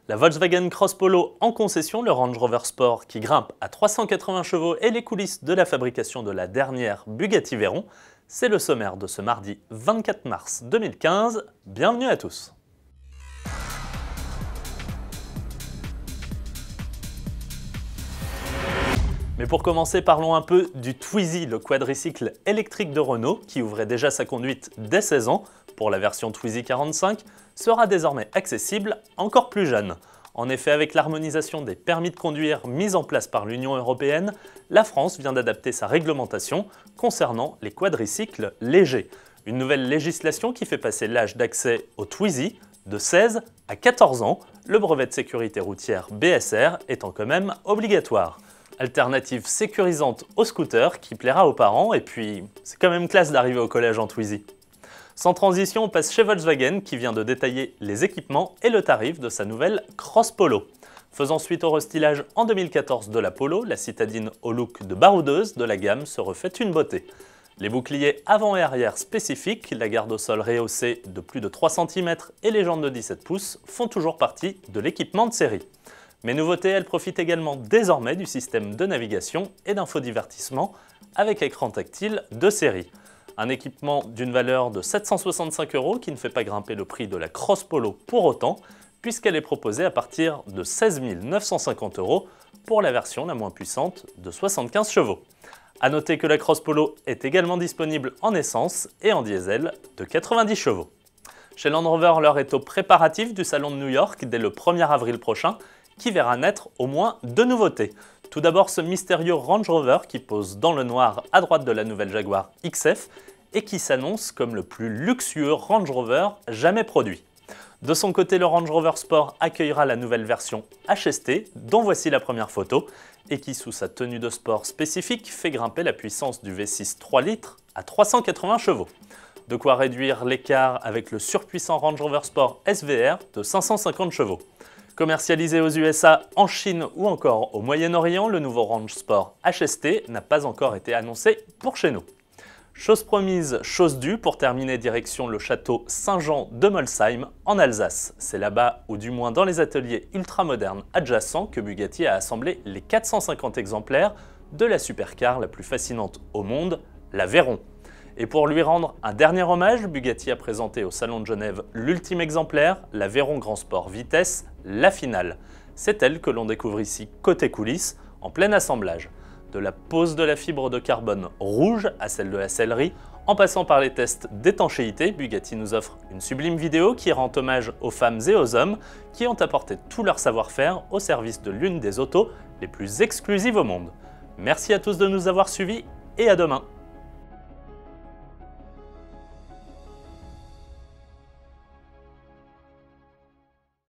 La Volkswagen Cross Polo en concession, le Range Rover Sport qui grimpe à 380 chevaux et les coulisses de la fabrication de la dernière Bugatti Veyron, c'est le sommaire de ce mardi 24 mars 2015. Bienvenue à tous. Mais pour commencer, parlons un peu du Twizy, le quadricycle électrique de Renault, qui ouvrait déjà sa conduite dès 16 ans. Pour la version Twizy 45, sera désormais accessible encore plus jeune. En effet, avec l'harmonisation des permis de conduire mise en place par l'Union européenne, la France vient d'adapter sa réglementation concernant les quadricycles légers. Une nouvelle législation qui fait passer l'âge d'accès au Twizy de 16 à 14 ans, le brevet de sécurité routière BSR étant quand même obligatoire. Alternative sécurisante au scooter qui plaira aux parents, et puis c'est quand même classe d'arriver au collège en Twizy. Sans transition, on passe chez Volkswagen qui vient de détailler les équipements et le tarif de sa nouvelle Cross Polo. Faisant suite au restylage en 2014 de la Polo, la citadine au look de baroudeuse de la gamme se refait une beauté. Les boucliers avant et arrière spécifiques, la garde au sol rehaussée de plus de 3 cm et les jantes de 17 pouces font toujours partie de l'équipement de série. Mais nouveauté, elle profite également désormais du système de navigation et d'infodivertissement avec écran tactile de série. Un équipement d'une valeur de 765 € qui ne fait pas grimper le prix de la Cross Polo pour autant, puisqu'elle est proposée à partir de 16 950 € pour la version la moins puissante de 75 chevaux. A noter que la Cross Polo est également disponible en essence et en diesel de 90 chevaux. Chez Land Rover, l'heure est aux préparatifs du salon de New York dès le 1er avril prochain, qui verra naître au moins deux nouveautés. Tout d'abord ce mystérieux Range Rover qui pose dans le noir à droite de la nouvelle Jaguar XF et qui s'annonce comme le plus luxueux Range Rover jamais produit. De son côté, le Range Rover Sport accueillera la nouvelle version HST, dont voici la première photo, et qui sous sa tenue de sport spécifique fait grimper la puissance du V6 3 litres à 380 chevaux. De quoi réduire l'écart avec le surpuissant Range Rover Sport SVR de 550 chevaux. Commercialisé aux USA, en Chine ou encore au Moyen-Orient, le nouveau Range Sport HST n'a pas encore été annoncé pour chez nous. Chose promise, chose due, pour terminer direction le château Saint-Jean de Molsheim en Alsace. C'est là-bas, ou du moins dans les ateliers ultramodernes adjacents, que Bugatti a assemblé les 450 exemplaires de la supercar la plus fascinante au monde, la Veyron. Et pour lui rendre un dernier hommage, Bugatti a présenté au Salon de Genève l'ultime exemplaire, la Veyron Grand Sport Vitesse, la finale. C'est elle que l'on découvre ici côté coulisses, en plein assemblage. De la pose de la fibre de carbone rouge à celle de la sellerie, en passant par les tests d'étanchéité, Bugatti nous offre une sublime vidéo qui rend hommage aux femmes et aux hommes qui ont apporté tout leur savoir-faire au service de l'une des autos les plus exclusives au monde. Merci à tous de nous avoir suivis et à demain.